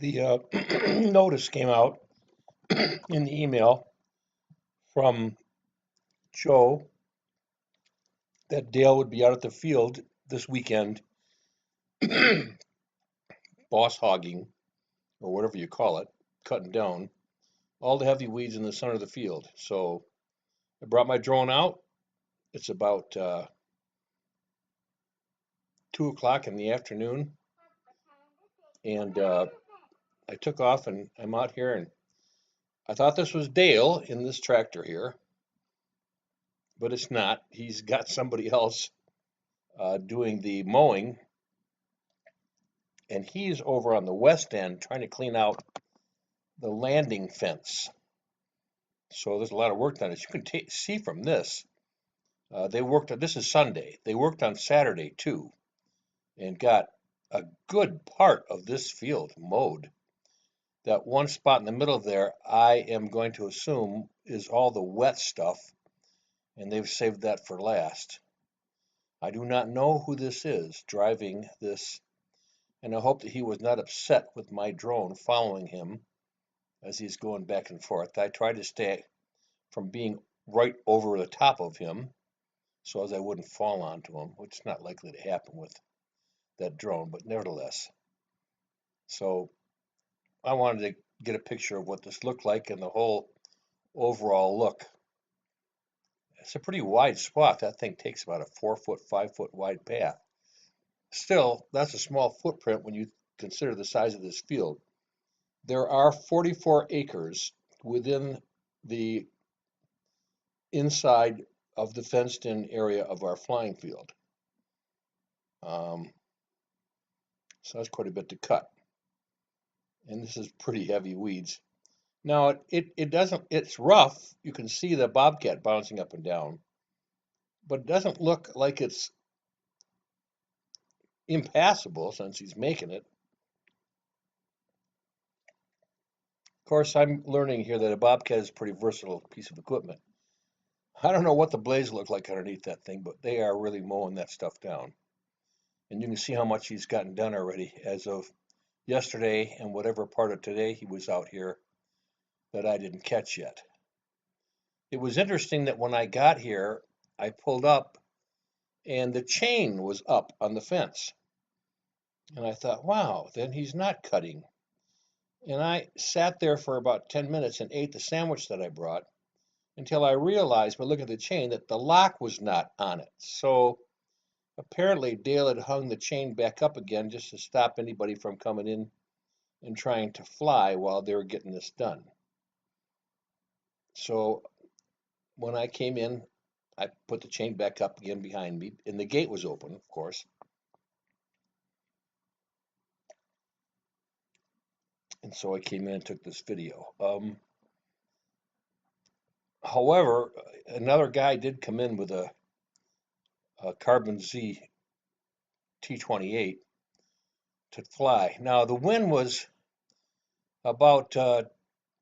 The notice came out in the email from Joe that Dale would be out at the field this weekend, boss hogging, or whatever you call it, cutting down all the heavy weeds in the center of the field. So I brought my drone out. It's about 2 o'clock in the afternoon, and I took off and I'm out here, and I thought this was Dale in this tractor here, but it's not. He's got somebody else doing the mowing, and he's over on the west end trying to clean out the landing fence. So there's a lot of work done. As you can see from this, this is Sunday. They worked on Saturday too and got a good part of this field mowed. That one spot in the middle there, I am going to assume is all the wet stuff, and they've saved that for last. I do not know who this is driving this, and I hope that he was not upset with my drone following him as he's going back and forth. I tried to stay from being right over the top of him so as I wouldn't fall onto him, which is not likely to happen with that drone, but nevertheless. So I wanted to get a picture of what this looked like and the whole overall look. It's a pretty wide swath. That thing takes about a 4 foot, 5 foot wide path. Still, that's a small footprint when you consider the size of this field. There are 44 acres within the inside of the fenced-in area of our flying field. So that's quite a bit to cut. And this is pretty heavy weeds. Now, it's rough. You can see the bobcat bouncing up and down, but it doesn't look like it's impassable since he's making it. Of course, I'm learning here that a bobcat is a pretty versatile piece of equipment. I don't know what the blades look like underneath that thing, but they are really mowing that stuff down. And you can see how much he's gotten done already as of yesterday and whatever part of today he was out here that I didn't catch yet. It was interesting that when I got here, I pulled up and the chain was up on the fence. And I thought, wow, then he's not cutting. And I sat there for about 10 minutes and ate the sandwich that I brought until I realized by looking at the chain that the lock was not on it. So apparently Dale had hung the chain back up again just to stop anybody from coming in and trying to fly while they were getting this done. So when I came in, I put the chain back up again behind me, and the gate was open, of course. And so I came in and took this video. However, another guy did come in with a Carbon Z T28 to fly. Now the wind was about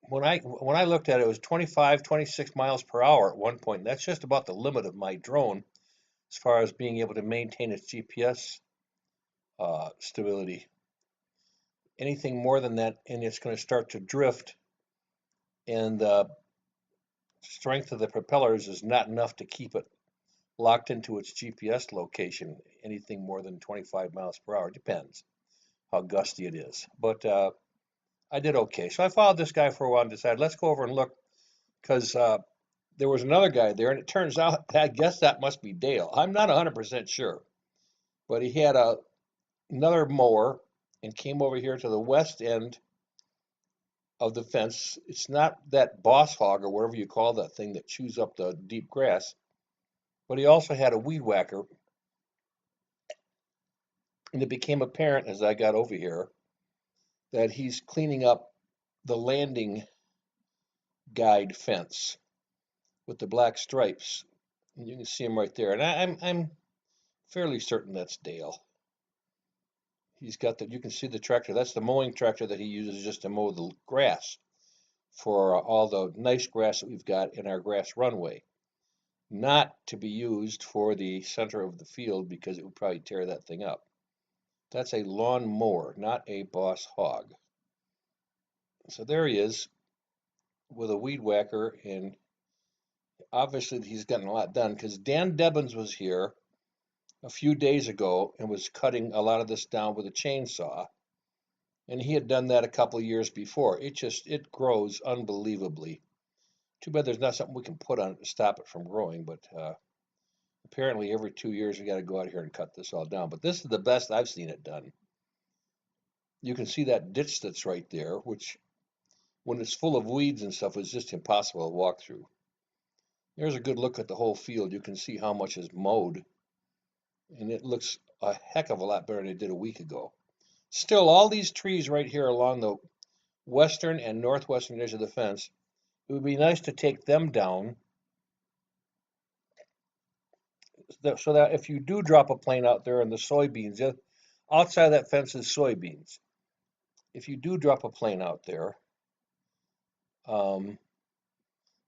when I looked at it, it was 25, 26 miles per hour at one point. That's just about the limit of my drone as far as being able to maintain its GPS stability. Anything more than that, and it's going to start to drift, and the strength of the propellers is not enough to keep it locked into its GPS location. Anything more than 25 miles per hour depends how gusty it is. But I did okay. So I followed this guy for a while and decided, let's go over and look, because there was another guy there, and it turns out, I guess that must be Dale. I'm not 100% sure, but he had another mower and came over here to the west end of the fence. It's not that boss hog or whatever you call that thing that chews up the deep grass, but he also had a weed whacker. And it became apparent as I got over here that he's cleaning up the landing guide fence with the black stripes. And you can see him right there. And I'm fairly certain that's Dale. He's got the, you can see the tractor. That's the mowing tractor that he uses just to mow the grass for all the nice grass that we've got in our grass runway. Not to be used for the center of the field because it would probably tear that thing up. That's a lawn mower, not a boss hog. So there he is with a weed whacker, and obviously he's gotten a lot done because Dan Debbins was here a few days ago and was cutting a lot of this down with a chainsaw. And he had done that a couple of years before. It grows unbelievably. Too bad there's not something we can put on it to stop it from growing, but apparently every 2 years we got to go out here and cut this all down. But this is the best I've seen it done. You can see that ditch that's right there, which when it's full of weeds and stuff is just impossible to walk through. There's a good look at the whole field. You can see how much is mowed, and it looks a heck of a lot better than it did a week ago. Still, all these trees right here along the western and northwestern edge of the fence, it would be nice to take them down so that if you do drop a plane out there in the soybeans, outside of that fence is soybeans. If you do drop a plane out there, um,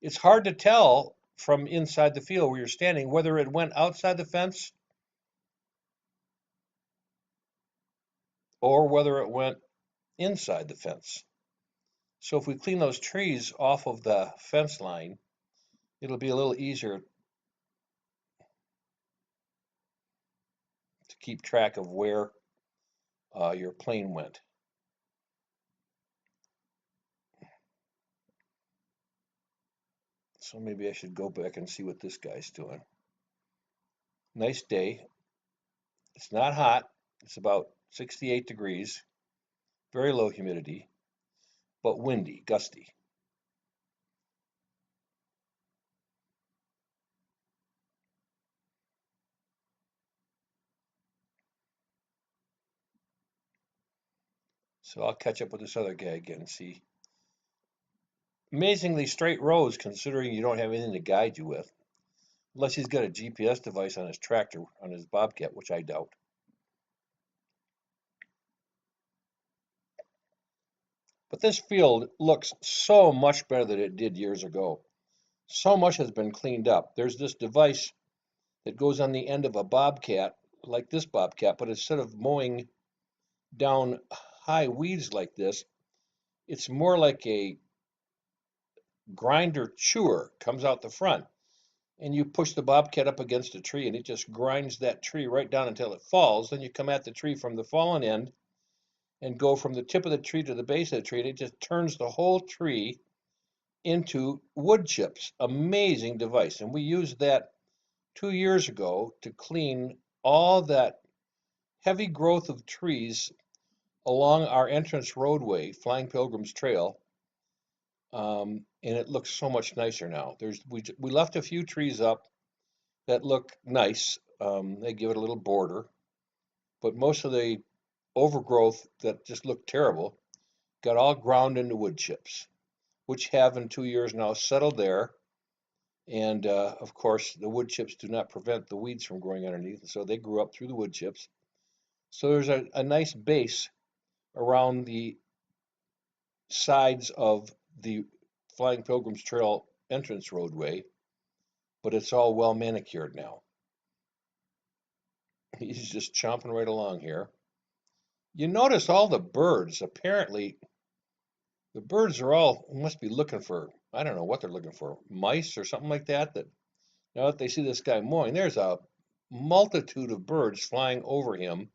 it's hard to tell from inside the field where you're standing whether it went outside the fence or whether it went inside the fence. So if we clean those trees off of the fence line, it'll be a little easier to keep track of where your plane went. So maybe I should go back and see what this guy's doing. Nice day. It's not hot. It's about 68 degrees, very low humidity, but windy, gusty. So I'll catch up with this other guy again and see. Amazingly straight roads considering you don't have anything to guide you with. Unless he's got a GPS device on his tractor, on his Bobcat, which I doubt. But this field looks so much better than it did years ago. So much has been cleaned up. There's this device that goes on the end of a Bobcat, like this Bobcat, but instead of mowing down high weeds like this, it's more like a grinder chewer comes out the front. And you push the Bobcat up against a tree and it just grinds that tree right down until it falls. Then you come at the tree from the fallen end and go from the tip of the tree to the base of the tree, and it just turns the whole tree into wood chips. Amazing device. And we used that 2 years ago to clean all that heavy growth of trees along our entrance roadway, Flying Pilgrim's Trail. And it looks so much nicer now. We left a few trees up that look nice. They give it a little border, but most of the overgrowth that just looked terrible got all ground into wood chips, which have in 2 years now settled there. And of course, the wood chips do not prevent the weeds from growing underneath, so they grew up through the wood chips. So there's a nice base around the sides of the Flying Pilgrim's Trail entrance roadway, but it's all well manicured now. He's just chomping right along here. You notice all the birds. Apparently, the birds are all must be looking for, I don't know what they're looking for, mice or something like that. That now that they see this guy mowing, there's a multitude of birds flying over him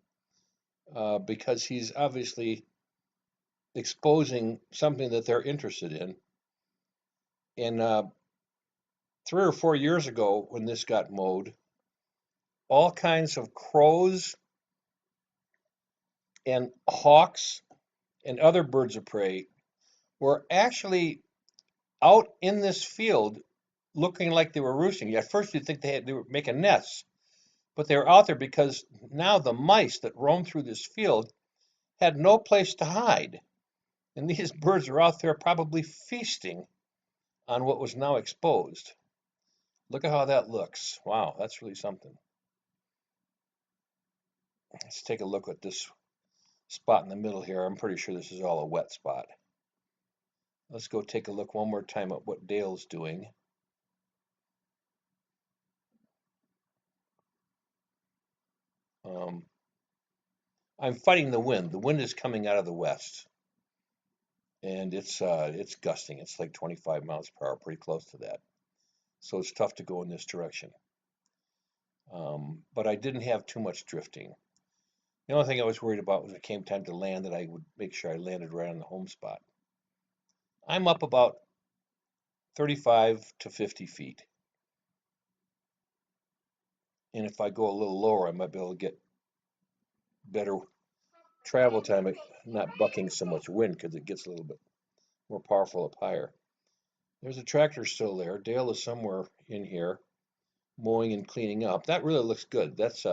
because he's obviously exposing something that they're interested in. And 3 or 4 years ago, when this got mowed, all kinds of crows and hawks and other birds of prey were actually out in this field looking like they were roosting. At first you'd think they were making nests, but they were out there because now the mice that roam through this field had no place to hide. And these birds are out there probably feasting on what was now exposed. Look at how that looks. Wow, that's really something. Let's take a look at this spot in the middle here. I'm pretty sure this is all a wet spot. Let's go take a look one more time at what Dale's doing. I'm fighting the wind. The wind is coming out of the west. and it's gusting. It's like 25 miles per hour, pretty close to that. So it's tough to go in this direction. But I didn't have too much drifting. The only thing I was worried about was when it came time to land that I would make sure I landed right on the home spot. I'm up about 35 to 50 feet. And if I go a little lower, I might be able to get better travel time, not bucking so much wind because it gets a little bit more powerful up higher. There's a tractor still there. Dale is somewhere in here mowing and cleaning up. That really looks good. That's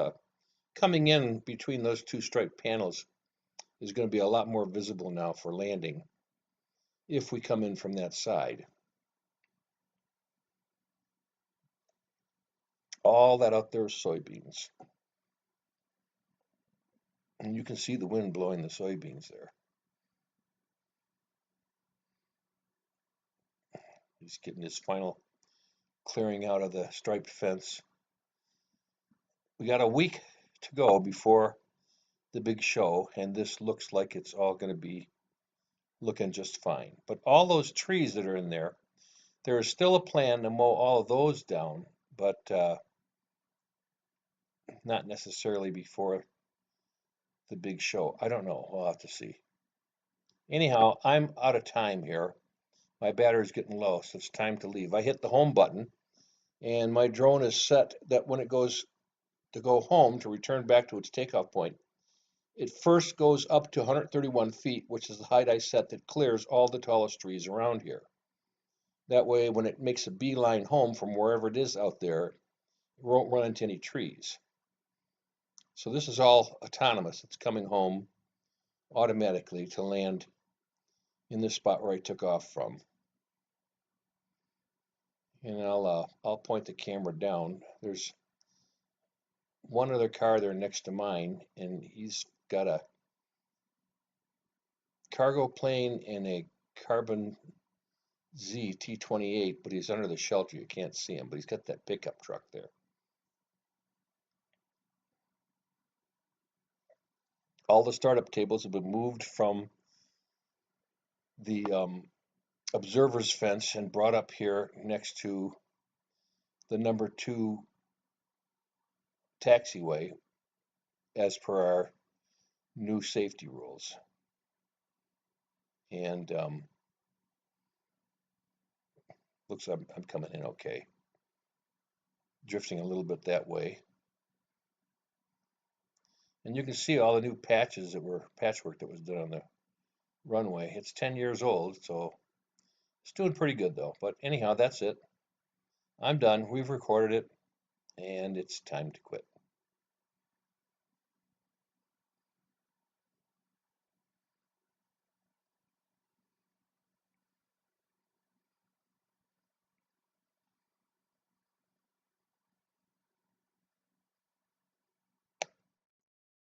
coming in between those two striped panels is going to be a lot more visible now for landing if we come in from that side. All that out there is soybeans. And you can see the wind blowing the soybeans there. He's getting his final clearing out of the striped fence. We got a week to go before the big show, and this looks like it's all going to be looking just fine. But all those trees that are in there, there is still a plan to mow all of those down, but not necessarily before the big show. I don't know. We'll have to see. Anyhow, I'm out of time here. My battery's getting low, so it's time to leave. I hit the home button, and my drone is set that when it goes to go home to return back to its takeoff point, it first goes up to 131 feet, which is the height I set that clears all the tallest trees around here. That way, when it makes a beeline home from wherever it is out there, it won't run into any trees. So this is all autonomous. It's coming home automatically to land in this spot where I took off from. And I'll point the camera down. There's one other car there next to mine, and he's got a cargo plane and a Carbon Z T-28, but he's under the shelter. You can't see him, but he's got that pickup truck there. All the startup tables have been moved from the observer's fence and brought up here next to the number 2 taxiway as per our new safety rules. And looks like I'm coming in okay. Drifting a little bit that way. And you can see all the new patches that were patchwork that was done on the runway. It's 10 years old, so it's doing pretty good though. But anyhow, that's it. I'm done. We've recorded it, and it's time to quit.